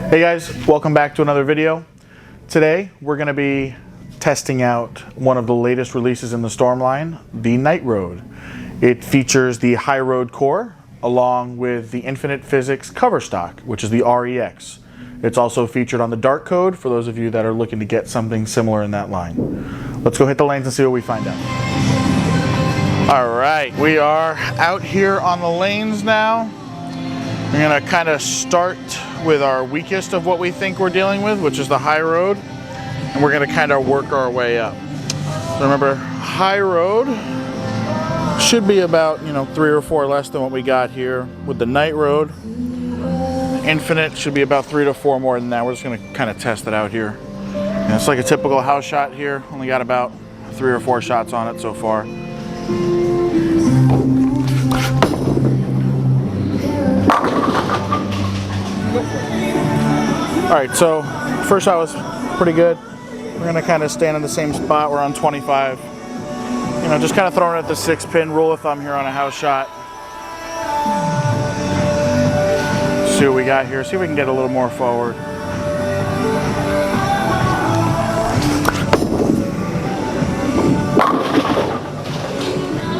Hey guys, welcome back to another video. Today we're going to be testing out one of the latest releases in the Storm line, the Hyroad. It features the Hyroad core along with the Infinite Physix cover stock, which is the REX. It's also featured on the Dark Code for those of you that are looking to get something similar in that line. Let's go hit the lanes and see what we find out. All right, we are out here on the lanes now. We're going to kind of start with our weakest of what we think we're dealing with, which is the Hyroad, and we're going to kind of work our way up. So remember, Hyroad should be about 3 or 4 less than what we got here with the Hyroad. Infinite should be about 3 to 4 more than that. We're just going to kind of test it out here. And it's like a typical house shot here. Only got about 3 or 4 shots on it so far. Alright, so first shot was pretty good. We're going to kind of stand in the same spot. We're on 25. Just kind of throwing it at the 6-pin, rule of thumb here on a house shot. See what we got here. See if we can get a little more forward.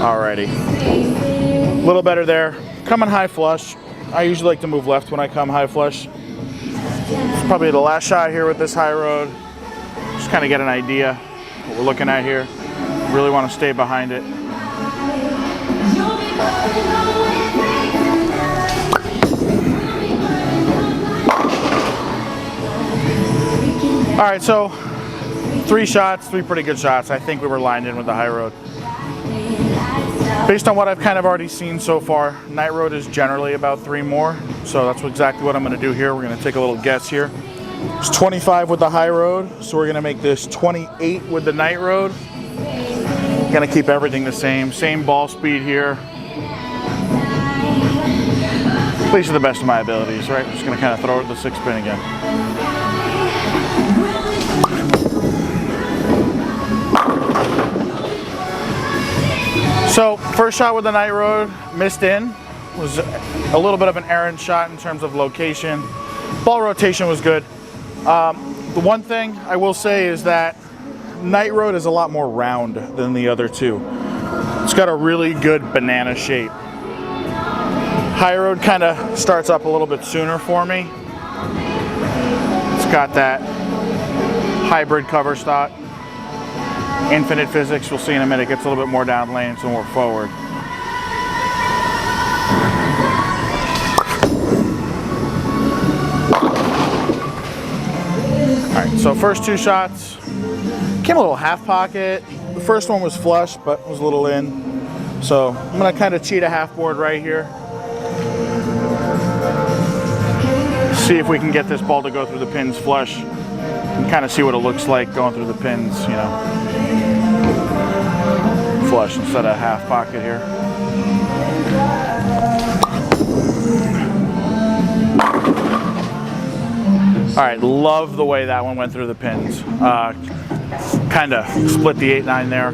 Alrighty. A little better there. Coming high flush. I usually like to move left when I come high flush. It's probably the last shot here with this Hyroad. Just kind of get an idea what we're looking at here. Really want to stay behind it. All right, so 3 shots, 3 pretty good shots. I think we were lined in with the Hyroad. Based on what I've kind of already seen so far, Hyroad is generally about 3 more. So that's exactly what I'm going to do here. We're going to take a little guess here. It's 25 with the Hyroad, so we're going to make this 28 with the Hyroad. Going to keep everything the same ball speed here. At least to the best of my abilities, right? Just going to kind of throw it at the 6-pin again. So first shot with the Hyroad, missed in. Was a little bit of an errant shot in terms of location. Ball rotation was good. The one thing I will say is that Hyroad is a lot more round than the other two. It's got a really good banana shape. Hyroad kind of starts up a little bit sooner for me. It's got that hybrid cover stock. Infinite Physix, we'll see in a minute, gets a little bit more down lane, so more forward. Alright, so first 2 shots, came a little half pocket. The first one was flush, but was a little in. So I'm going to kind of cheat a half board right here. See if we can get this ball to go through the pins flush. And kind of see what it looks like going through the pins, flush instead of half pocket here. All right, love the way that one went through the pins. Kind of split the 8-9 there.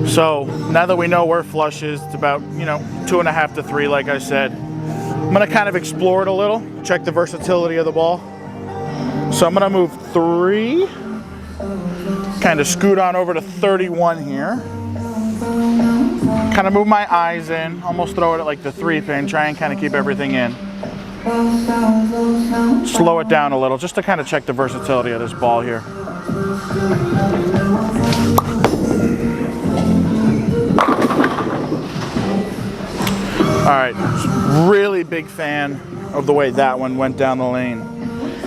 So now that we know where flush is, it's about 2.5 to 3, like I said. I'm gonna kind of explore it a little, check the versatility of the ball. So I'm gonna move 3, kind of scoot on over to 31 here. Kind of move my eyes in, almost throw it at like the 3-pin, try and kind of keep everything in. Slow it down a little, just to kind of check the versatility of this ball here. All right, really big fan of the way that one went down the lane.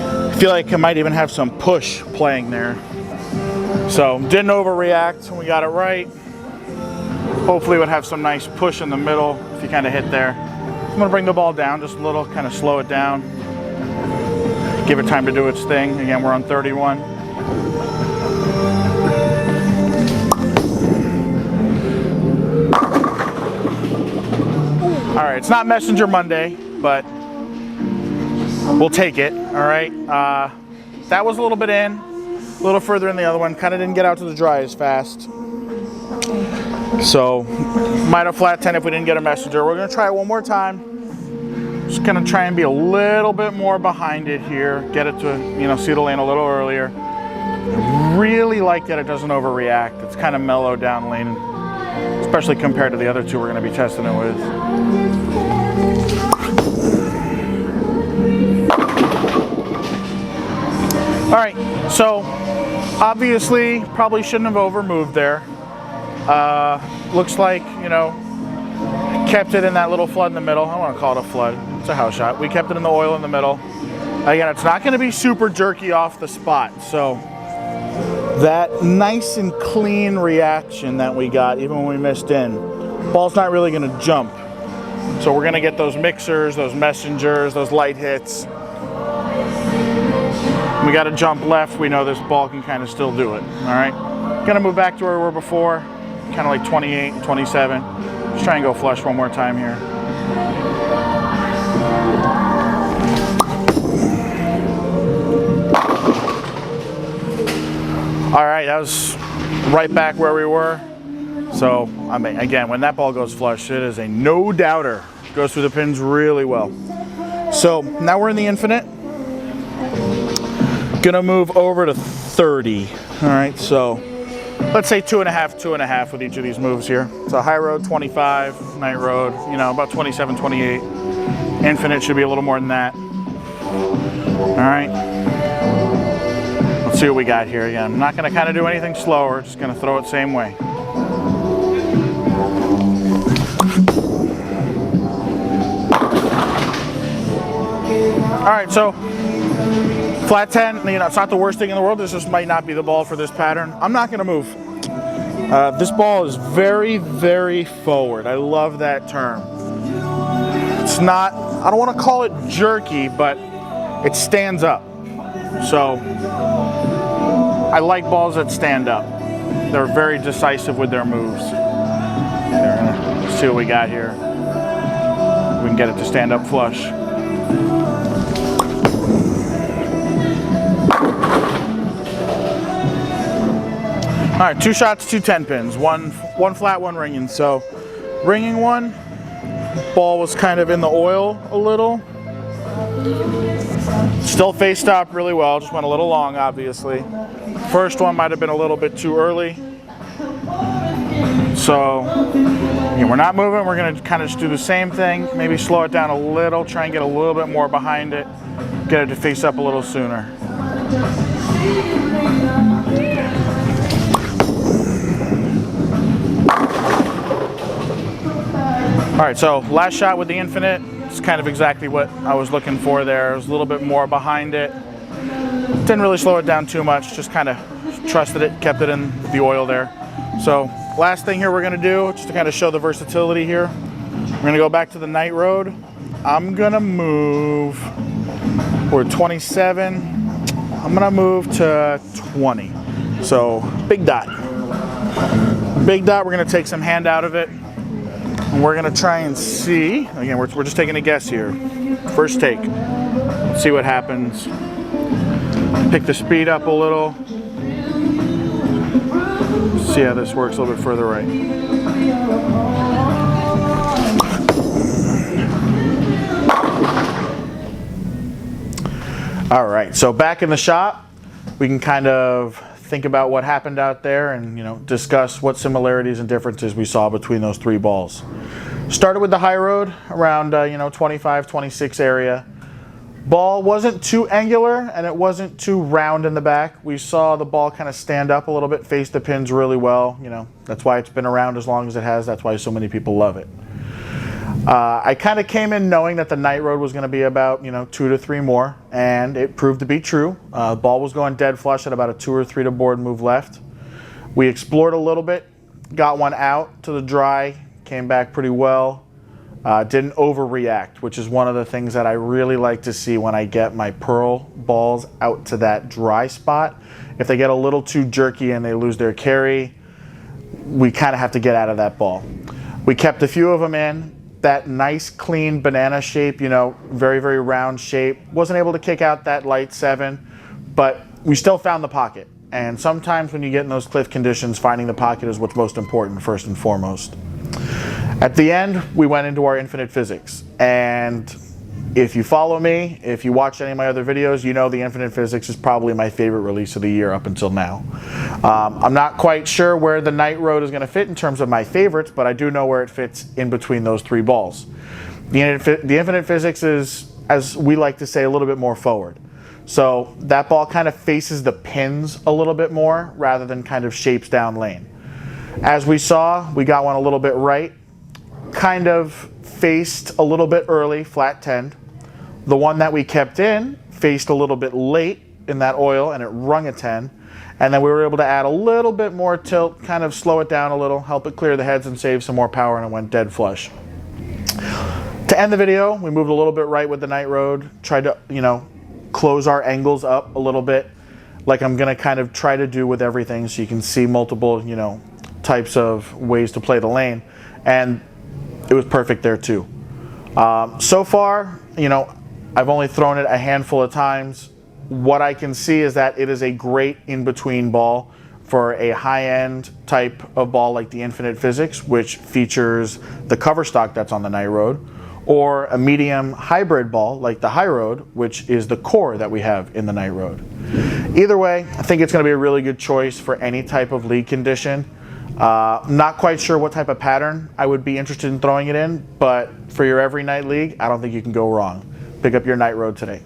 I feel like it might even have some push playing there. So didn't overreact when we got it right. Hopefully it would have some nice push in the middle if you kind of hit there. I'm gonna bring the ball down just a little, kind of slow it down. Give it time to do its thing. Again, we're on 31. All right, it's not Messenger Monday, but we'll take it, all right? That was a little bit in, a little further in the other one. Kind of didn't get out to the dry as fast. So, might have flat 10 if we didn't get a messenger. We're gonna try it one more time. Just gonna try and be a little bit more behind it here, get it to, see the lane a little earlier. I really like that it doesn't overreact. It's kind of mellow down lane, especially compared to the other two we're gonna be testing it with. All right, so obviously probably shouldn't have overmoved there. Looks like, kept it in that little flood in the middle. I don't want to call it a flood. It's a house shot. We kept it in the oil in the middle. Again, it's not going to be super jerky off the spot. So that nice and clean reaction that we got, even when we missed in, ball's not really going to jump. So we're going to get those mixers, those messengers, those light hits. We got to jump left. We know this ball can kind of still do it. All right. Going to move back to where we were before, kind of like 28, 27. Just try and go flush one more time here. All right, that was right back where we were. So, I mean, again, when that ball goes flush, it is a no-doubter. Goes through the pins really well. So, now we're in the infinite. Gonna move over to 30. All right, so let's say 2.5, 2.5 with each of these moves here. So high road 25, night road, about 27, 28. Infinite should be a little more than that. All right. Let's see what we got here again. I'm not gonna kind of do anything slower, just gonna throw it same way. All right, so flat 10, it's not the worst thing in the world. This just might not be the ball for this pattern. I'm not gonna move. This ball is very, very forward. I love that term. It's not, I don't want to call it jerky, but it stands up. So I like balls that stand up. They're very decisive with their moves. Let's see what we got here. We can get it to stand up flush. All right, 2 shots, 2 10 pins, one flat, one ringing. So ringing one, ball was kind of in the oil a little. Still faced up really well, just went a little long, obviously. First one might have been a little bit too early. So again, we're not moving, we're gonna kind of just do the same thing, maybe slow it down a little, try and get a little bit more behind it, get it to face up a little sooner. All right, so last shot with the infinite, it's kind of exactly what I was looking for there. It was a little bit more behind it. Didn't really slow it down too much, just kind of trusted it, kept it in the oil there. So last thing here we're gonna do, just to kind of show the versatility here, we're gonna go back to the night road. I'm gonna move, we're 27, I'm gonna move to 20. So big dot. Big dot, we're gonna take some hand out of it. And we're gonna try and see, again, we're just taking a guess here. First take, see what happens. Pick the speed up a little. See how this works a little bit further right. All right, so back in the shop, we can kind of think about what happened out there and discuss what similarities and differences we saw between those 3 balls. Started with the high road around 25, 26 area. Ball wasn't too angular and it wasn't too round in the back. We saw the ball kind of stand up a little bit, face the pins really well. That's why it's been around as long as it has. That's why so many people love it. I kind of came in knowing that the night road was going to be about 2 to 3 more, and it proved to be true. The ball was going dead flush at about a 2 or 3 to board move left. We explored a little bit, got one out to the dry, came back pretty well. Didn't overreact, which is one of the things that I really like to see when I get my pearl balls out to that dry spot. If they get a little too jerky and they lose their carry, we kind of have to get out of that ball. We kept a few of them in. That nice clean banana shape, very, very round shape. Wasn't able to kick out that light 7, but we still found the pocket. And sometimes when you get in those cliff conditions, finding the pocket is what's most important first and foremost. At the end, we went into our Infinite Physix, and If you follow me, if you watch any of my other videos, you know the Infinite Physix is probably my favorite release of the year up until now. I'm not quite sure where the Night Road is going to fit in terms of my favorites, but I do know where it fits in between those three balls. The Infinite Physix is, as we like to say, a little bit more forward. So that ball kind of faces the pins a little bit more rather than kind of shapes down lane. As we saw, we got one a little bit right, kind of faced a little bit early, flat 10. The one that we kept in faced a little bit late in that oil and it rung a 10. And then we were able to add a little bit more tilt, kind of slow it down a little, help it clear the heads and save some more power, and it went dead flush. To end the video, we moved a little bit right with the Night Road, tried to, close our angles up a little bit, like I'm gonna kind of try to do with everything, so you can see multiple, types of ways to play the lane. And it was perfect there too. So far, I've only thrown it a handful of times. What I can see is that it is a great in-between ball for a high-end type of ball like the Infinite Physix, which features the cover stock that's on the Night Road, or a medium hybrid ball like the Hyroad, which is the core that we have in the Night Road. Either way, I think it's going to be a really good choice for any type of league condition. Not quite sure what type of pattern I would be interested in throwing it in, but for your every night league, I don't think you can go wrong. Pick up your Night Road today.